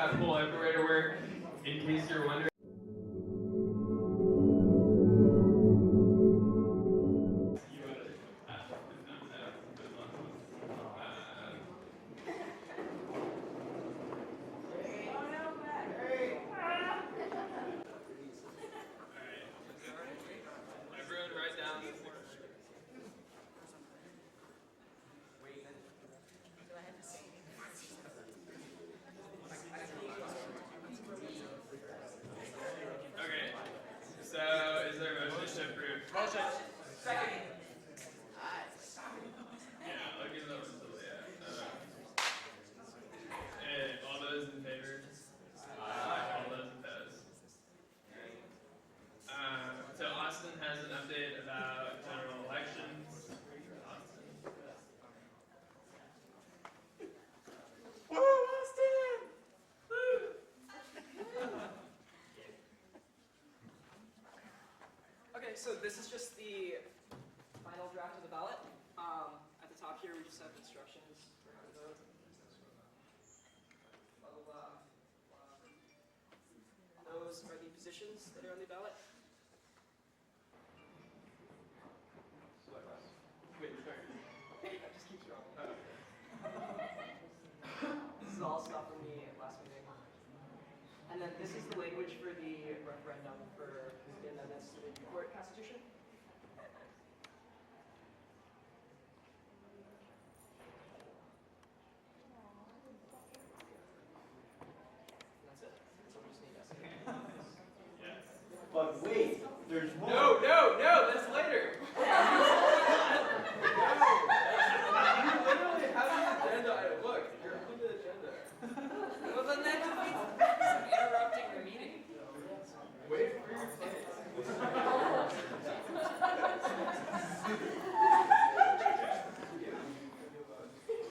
graphical operator work, in case you're wondering. Everyone write down this. Okay, so is there a motion to approve? Motion. Second. Yeah, look at those. And all those in favor? All those opposed? So Austin has an update about general elections. Austin. Woo, Austin! Woo! Okay, so this is just the final draft of the ballot. At the top here, we just have instructions for how to vote. Those are the positions that are on the ballot. Wait, sorry. That just keeps rolling. This is all stuff from the last meeting. And then this is the language for the referendum for the amendments to the court constitution. That's it. So we just need to say. Yes. But wait, there's more. No, that's later. You literally have an agenda item. Look, you're on the agenda. Well, then that defeats interrupting the meeting. Wait for your place.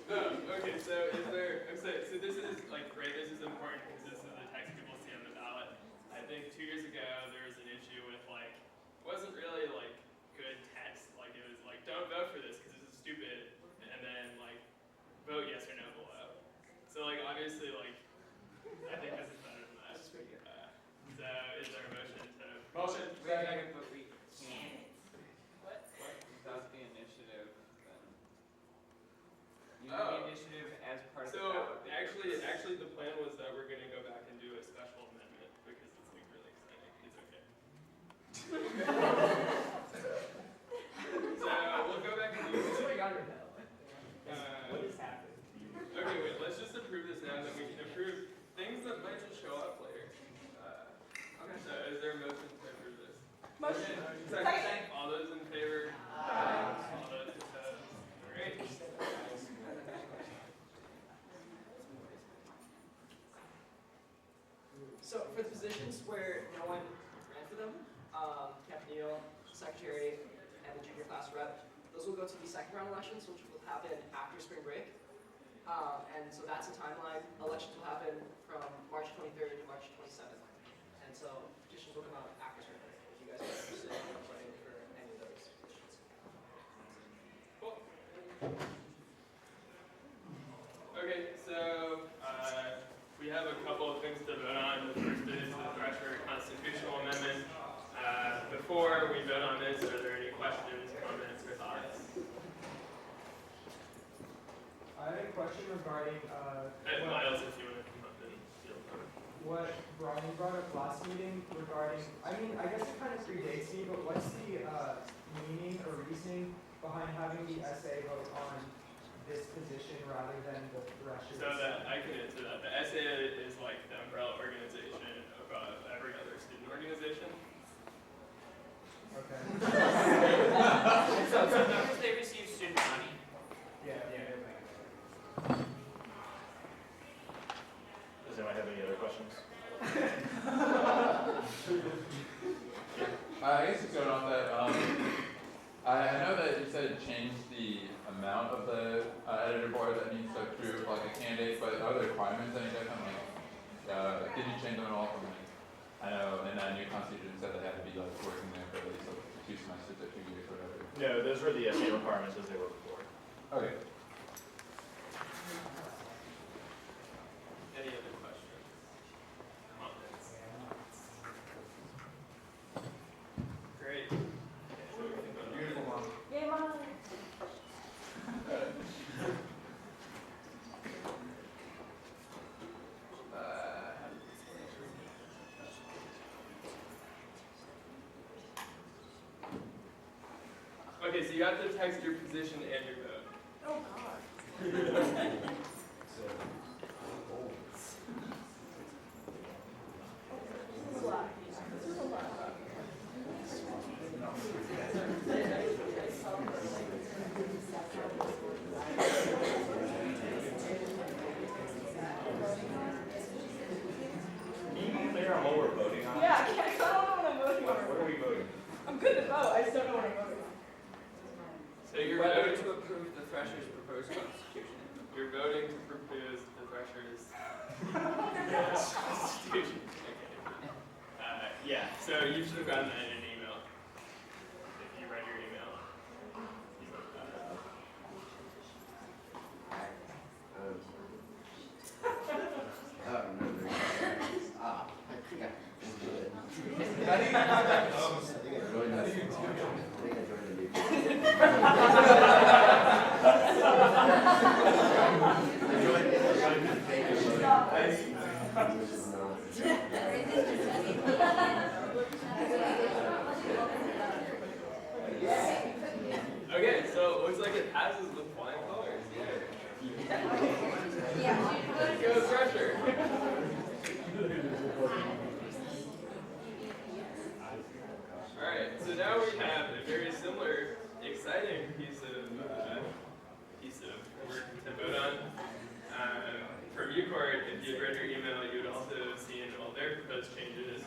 No, okay, so is there, so this is like, right, this is important because this is the text people see on the ballot. I think 2 years ago there was an issue with like, it wasn't really like good text, like it was like, don't vote for this because this is stupid, and then like, vote yes or no below. So like, obviously like, I think this is better than that. This is pretty good. So is there a motion to? Motion. Second, but we can't. What? Without the initiative, then. You need Oh. the initiative as part of the So ballot. actually the plan was that we're gonna go back and do a special amendment because it's like really exciting. It's okay. So we'll go back and do It's this. pretty younger now. What is happening? Okay, wait, let's just approve this now, then we can approve things that might just show up later. Okay. So is there a motion to approve this? Motion. Second. All those in favor? All those opposed? Great. So for the positions where no one ran for them, Captain Neal, Secretary, and the junior class rep, those will go to the second round elections, which will happen after spring break. And so that's a timeline. Elections will happen from March 23rd to March 27th. And so petitions will come out after spring break if you guys are interested in running for any of those positions. Cool. Okay, so we have a couple of things to vote on. The first is the Thresher constitutional amendment. Before we vote on this, are there any questions, comments, or thoughts? I had a question regarding And Miles, if you want to come up and field them. what Brian brought up last meeting regarding, I mean, I guess it kind of predates me, but what's the meaning or reasoning behind having the SA vote on this position rather than the Thresher? So that I can answer that. The SA is like the umbrella organization of every other student organization. Okay. So because they receive student money. Yeah. Does anyone have any other questions? I guess just going off that, I know that you said it changed the amount of the editor board that needs to approve like a candidate, but are there requirements any different? Like, did you change them at all from like, I know in that new constitution said they had to be like working there for at least like 2 semesters or 2 years or whatever. No, those were the SA requirements as they were before. Okay. Any other questions? Okay, so you have to text your position and your vote. Oh God. Can you be clear on what we're voting on? Yeah, I don't know what I'm voting on. What are we voting? I'm good to vote, I just don't know what I'm voting on. So you're Whether voting, to approve the Thresher's proposed constitution. you're voting to propose the Thresher's constitution. Okay. Yeah, so you should have gotten that in an email. If you read your email. Okay, so it looks like it passes with flying colors. Yeah. Go Thresher. Alright, so now we have a very similar, exciting piece of work to vote on. From UCourt, if you had read your email, you would also have seen all their proposed changes.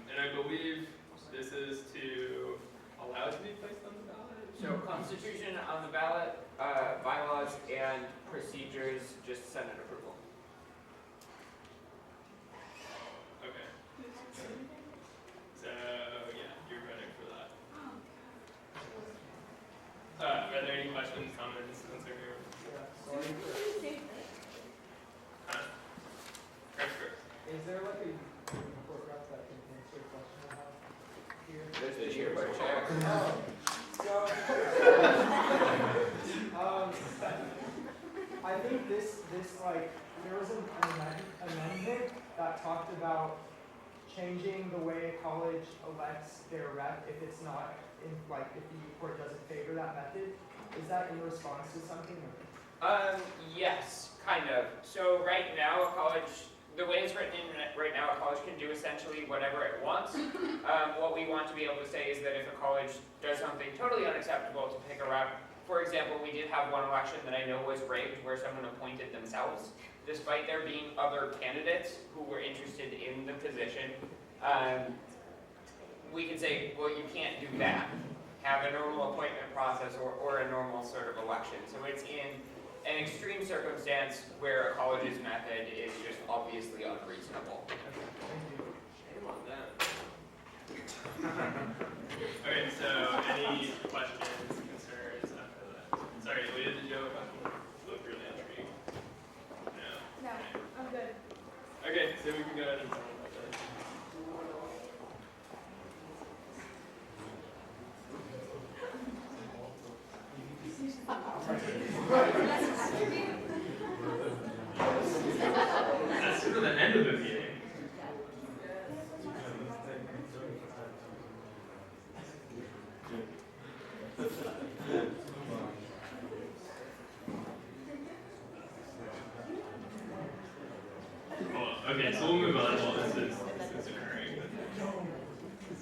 And I believe this is to allow it to be placed on the ballot. So constitution on the ballot, bylaws and procedures, just Senate approval. Okay. So, yeah, you're voting for that. Are there any questions, comments, concerns? Huh? Sure. Is there like a report rep that can answer a question I have here? There's the chair. So, I think this like, there was an amendment that talked about changing the way a college elects their rep if it's not, like, if the court doesn't favor that method. Is that in response to something? Yes, kind of. So right now, a college, the way it's written in right now, a college can do essentially whatever it wants. What we want to be able to say is that if a college does something totally unacceptable to pick a rep, for example, we did have one election that I know was rigged where someone appointed themselves, despite there being other candidates who were interested in the position. We can say, well, you can't do that. Have a normal appointment process or a normal sort of election. So it's in an extreme circumstance where a college's method is just obviously unreasonable. Shame on them. Okay, so any questions, concerns after that? Sorry, Leah, did you have a question? You look really intrigued. No? No, I'm good. Okay, so we can go ahead and talk about that. That's sort of the end of the meeting. Okay, so we'll move on while this is occurring.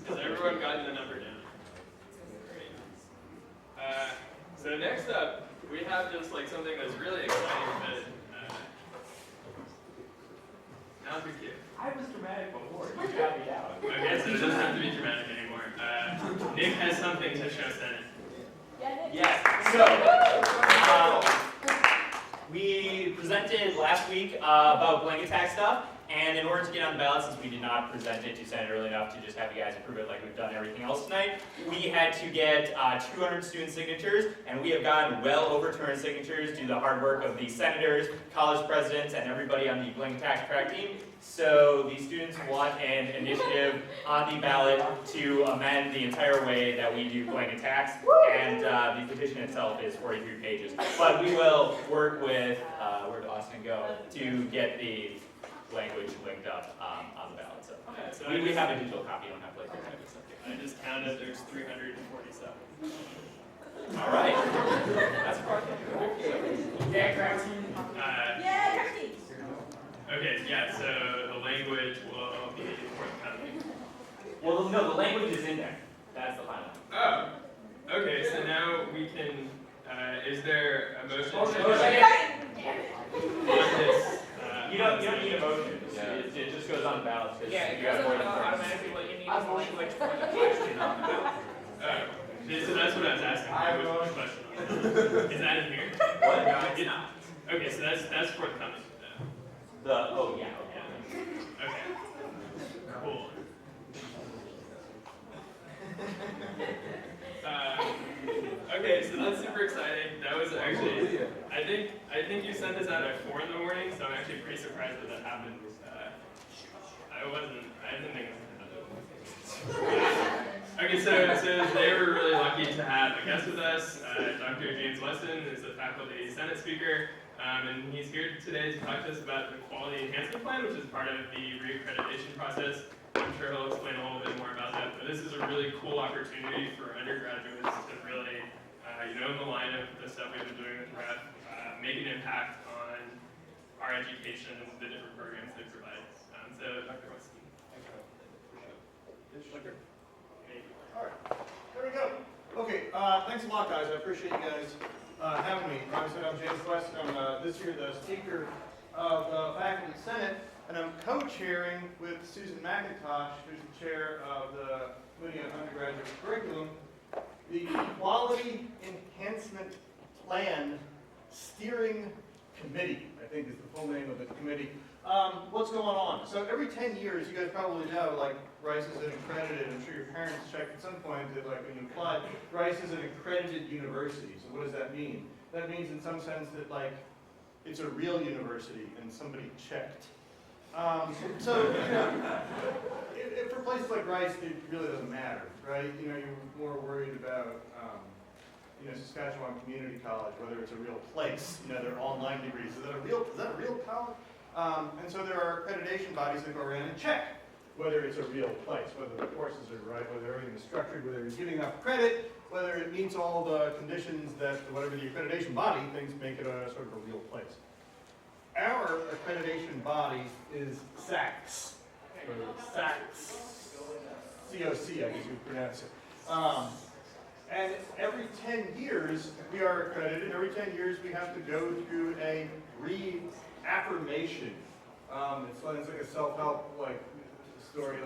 Has everyone gotten the number down? Great. So next up, we have just like something that's really exciting, but not a big deal. I was dramatic before. You got me out. Okay, so it doesn't have to be dramatic anymore. Nick has something to show Senate. Yes, so, we presented last week about blanket tax stuff, and in order to get on the ballot, since we did not present it to Senate early enough to just have you guys approve it like we've done everything else tonight, we had to get 200 student signatures, and we have gotten well over 200 signatures due to the hard work of the senators, college presidents, and everybody on the blanket tax track team. So the students want an initiative on the ballot to amend the entire way that we do blanket tax, and the petition itself is 43 pages. But we will work with, where'd Austin go, to get the language linked up on the ballot. So Okay, so we have a digital copy, don't have like the type of stuff. I just counted, there's 347. All right. That's a part. Yeah, correct. Yeah, Christy. Okay, yeah, so the language will be forthcoming. Well, no, the language is in there. That's the final. Oh, okay, so now we can, is there a motion Oh, to no, on this? You don't need a motion. Yeah. It just goes on ballots. Yeah, it you got doesn't more than know four. automatically what you need is language for the question on the ballot. Oh, so that's what I was asking. Which question? Is that in here? What? No, it's not. Okay, so that's forthcoming. Oh, yeah, okay. Okay. Cool. Okay, so that's super exciting. That was actually, I think you sent this out at 4 in the morning, so I'm actually pretty surprised that happened. I didn't think it was gonna happen. Okay, so they were really lucky to have a guest with us. Dr. James Weston is a faculty Senate speaker, and he's here today to talk to us about the Quality Enhancement Plan, which is part of the reaccreditation process. I'm sure he'll explain a little bit more about that, but this is a really cool opportunity for undergraduates to really, in the line of the stuff we've been doing with REP, make an impact on our education and the different programs they provide. So, Dr. Weston. All right, there we go. Okay, thanks a lot, guys. I appreciate you guys having me. Like I said, I'm James Weston. I'm this year the speaker of the Faculty Senate, and I'm co-chairing with Susan McIntosh, who's the chair of the Committee on Undergraduate Curriculum, the Quality Enhancement Plan Steering Committee, I think is the full name of the committee. What's going on? So every 10 years, you guys probably know, like, Rice is an accredited, I'm sure your parents checked at some point that, like, when you applied, Rice is an accredited university. So what does that mean? That means in some sense that, like, it's a real university and somebody checked. So, if for places like Rice, it really doesn't matter, right? You're more worried about, Saskatchewan Community College, whether it's a real place. They're online degrees. Is that a real college? And so there are accreditation bodies that go around and check whether it's a real place, whether the courses are right, whether everything is structured, whether you're giving enough credit, whether it meets all the conditions that whatever the accreditation body thinks make it a sort of a real place. Our accreditation body is SACS, or SACS, COC, I guess you would pronounce it. And every 10 years, we are accredited. Every 10 years, we have to go through a reaffirmation. It's like a self-help story.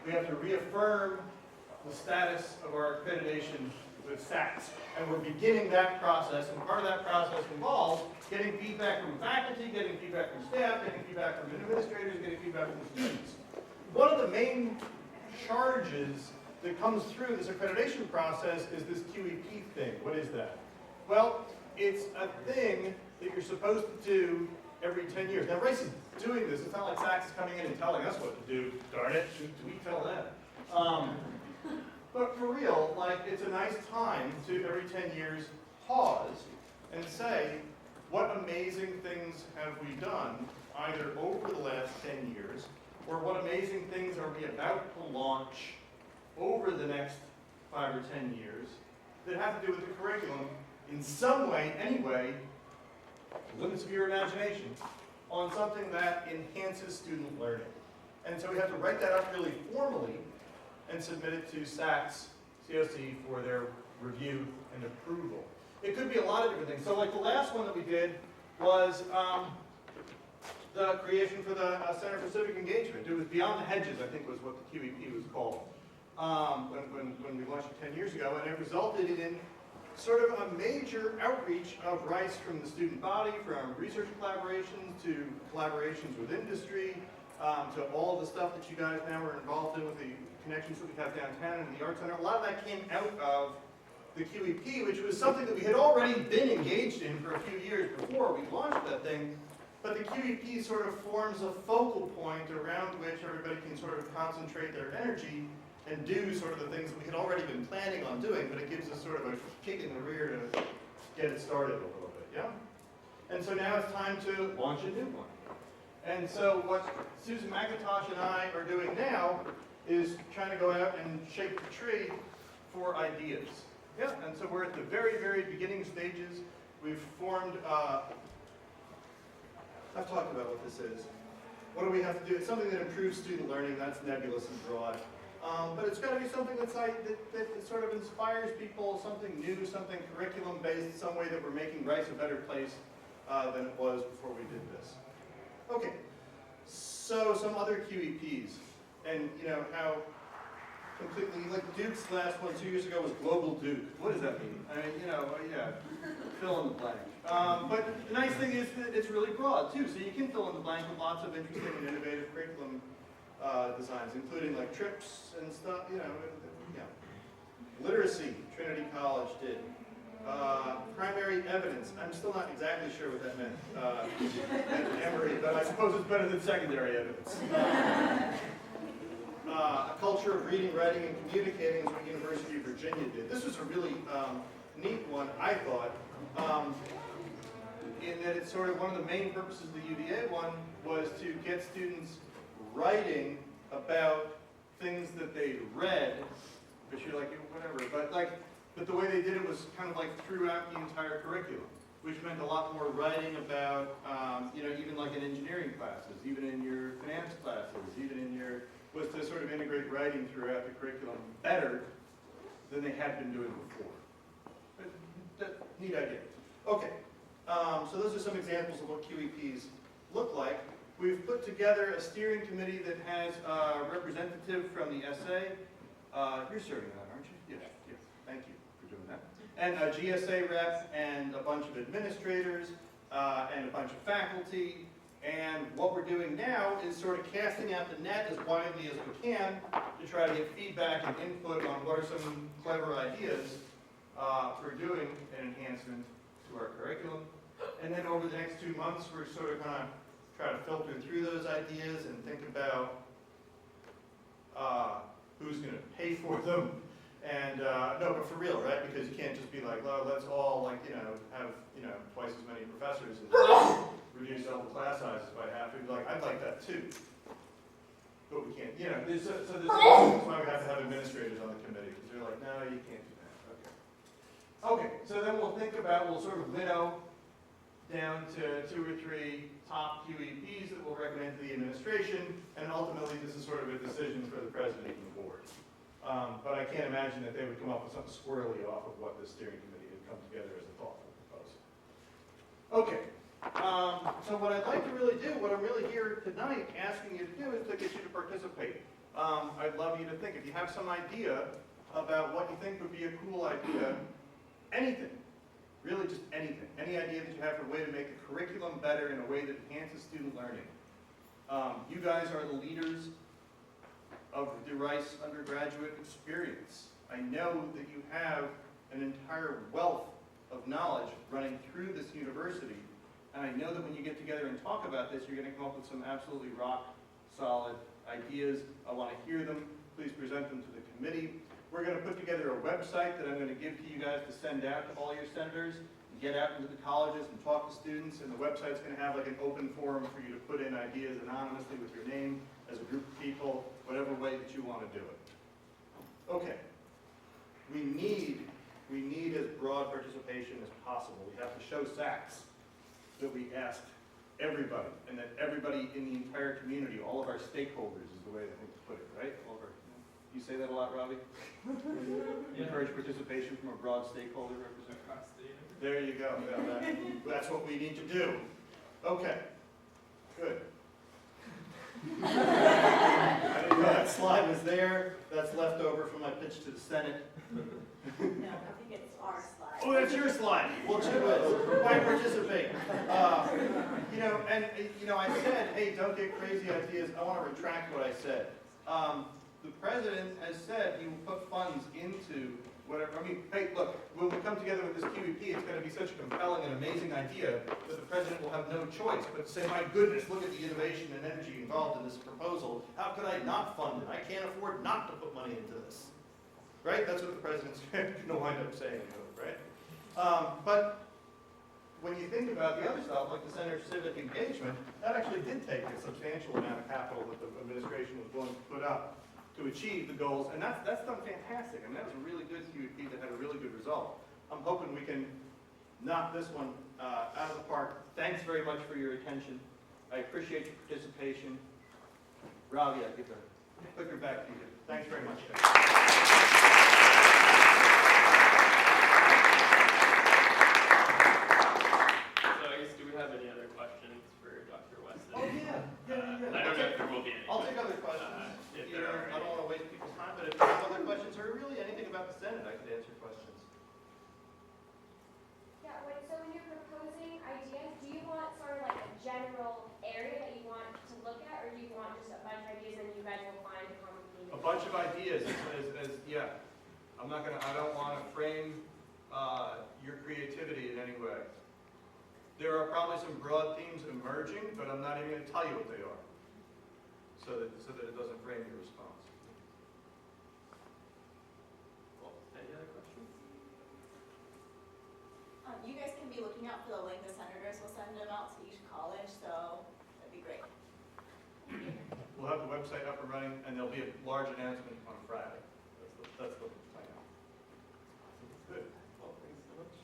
We have to reaffirm the status of our accreditation with SACS. And we're beginning that process, and part of that process involves getting feedback from faculty, getting feedback from staff, getting feedback from administrators, getting feedback from students. One of the main charges that comes through this accreditation process is this QEP thing. What is that? Well, it's a thing that you're supposed to do every 10 years. Now, Rice is doing this. It's not like SACS is coming in and telling us what to do. Darn it, do we tell them? But for real, it's a nice time to, every 10 years, pause and say, what amazing things have we done, either over the last 10 years, or what amazing things are we about to launch over the next 5 or 10 years that have to do with the curriculum in some way, anyway, limits of your imagination, on something that enhances student learning. And so we have to write that up really formally and submit it to SACS, COC, for their review and approval. It could be a lot of different things. So the last one that we did was the creation for the Center for Civic Engagement. It was Beyond the Hedges, I think was what the QEP was called, when we launched it 10 years ago, and it resulted in sort of a major outreach of Rice from the student body, from research collaborations to collaborations with industry, to all the stuff that you guys now are involved in with the connections that we have downtown and the Art Center. A lot of that came out of the QEP, which was something that we had already been engaged in for a few years before we launched that thing. But the QEP sort of forms a focal point around which everybody can sort of concentrate their energy and do sort of the things that we had already been planning on doing, but it gives us sort of a kick in the rear to get it started a little bit, yeah? And so now it's time to launch a new one. And so what Susan McIntosh and I are doing now is trying to go out and shake the tree for ideas. Yeah, and so we're at the very, very beginning stages. We've formed, I've talked about what this is. What do we have to do? It's something that improves student learning. That's nebulous and broad. But it's got to be something that sort of inspires people, something new, something curriculum-based, some way that we're making Rice a better place than it was before we did this. Okay, so some other QEPs. And you know how completely, like Duke's last one 2 years ago was Global Duke. What does that mean? I mean, you know, yeah, fill in the blank. But the nice thing is that it's really broad too, so you can fill in the blank with lots of interesting and innovative curriculum designs, including like trips and stuff, you know, yeah. Literacy, Trinity College did. Primary evidence, I'm still not exactly sure what that meant at Emory, but I suppose it's better than secondary evidence. A culture of reading, writing, and communicating is what University of Virginia did. This was a really neat one, I thought, in that it's sort of one of the main purposes of the UVA one was to get students writing about things that they read, but you're like, whatever, but the way they did it was kind of like throughout the entire curriculum, which meant a lot more writing about, you know, even like in engineering classes, even in your finance classes, even in your, was to sort of integrate writing throughout the curriculum better than they had been doing before. But, neat idea. Okay, so those are some examples of what QEPs look like. We've put together a steering committee that has a representative from the SA. You're serving that, aren't you? Yes, yes. Thank you for doing that. And a GSA rep and a bunch of administrators and a bunch of faculty. And what we're doing now is sort of casting out the net as widely as we can to try to get feedback and input on what are some clever ideas for doing an enhancement to our curriculum. And then over the next 2 months, we're sort of going to try to filter through those ideas and think about who's going to pay for them. And no, but for real, right? Because you can't just be like, well, let's all like, you know, have, you know, twice as many professors and reduce all the class sizes by half. We'd be like, I'd like that too. But we can't, you know, so this is why we have to have administrators on the committee, because they're like, no, you can't do that. Okay. Okay, so then we'll think about, we'll sort of winnow down to 2 or 3 top QEPs that we'll recommend to the administration, and ultimately this is sort of a decision for the president and the board. But I can't imagine that they would come up with something squirrely off of what the steering committee had come together as a thoughtful proposal. Okay, so what I'd like to really do, what I'm really here tonight asking you to do is to get you to participate. I'd love you to think, if you have some idea about what you think would be a cool idea, anything, really just anything, any idea that you have for a way to make the curriculum better in a way that enhances student learning. You guys are the leaders of the Rice undergraduate experience. I know that you have an entire wealth of knowledge running through this university, and I know that when you get together and talk about this, you're going to come up with some absolutely rock solid ideas. I want to hear them. Please present them to the committee. We're going to put together a website that I'm going to give to you guys to send out to all your senators, get out into the colleges and talk to students, and the website's going to have like an open forum for you to put in ideas anonymously with your name as a group of people, whatever way that you want to do it. Okay. We need as broad participation as possible. We have to show SACS that we asked everybody, and that everybody in the entire community, all of our stakeholders is the way I think to put it, right? All of our, you say that a lot, Robbie? Yeah. Encourage participation from a broad stakeholder representation. Across the university. There you go. Yeah, that's what we need to do. Okay. Good. I didn't know that slide was there. That's left over from my pitch to the Senate. No, I think it's our slide. Oh, that's your slide. Well, gee whiz. Why participate? I said, hey, don't get crazy ideas. I want to retract what I said. The president has said he will put funds into whatever. I mean, hey, look, when we come together with this QEP, it's going to be such a compelling and amazing idea that the president will have no choice but to say, my goodness, look at the innovation and energy involved in this proposal. How could I not fund it? I can't afford not to put money into this. Right? That's what the president's going to wind up saying, right? But when you think about the other stuff, like the Center for Civic Engagement, that actually did take a substantial amount of capital that the administration was willing to put up to achieve the goals, and that's done fantastic. I mean, that was a really good QEP that had a really good result. I'm hoping we can knock this one out of the park. Thanks very much for your attention. I appreciate your participation. Ravi, I give the clicker back to you. Thanks very much, guys. So I guess, do we have any other questions for Dr. Weston? Oh, yeah. I don't know if there will be any. I'll take other questions. If there are I don't want to waste people's time, but if there's other questions, or really anything about the Senate, I could answer questions. Yeah, so when you're proposing ideas, do you want sort of like a general area that you want to look at, or do you want just a bunch of ideas and you guys will find a common theme? A bunch of ideas, yeah. I don't want to frame your creativity in any way. There are probably some broad themes emerging, but I'm not even going to tell you what they are, so that it doesn't frame your response. Cool. Any other questions? You guys can be looking out for the link the senators will send them out to each college, so that'd be great. We'll have the website up and running, and there'll be a large announcement on Friday. That's the plan. Good. Well, thanks so much.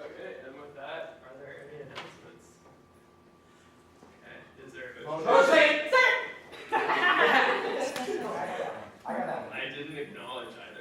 Okay, and with that, are there any announcements? Okay, is there a I got that. I didn't acknowledge I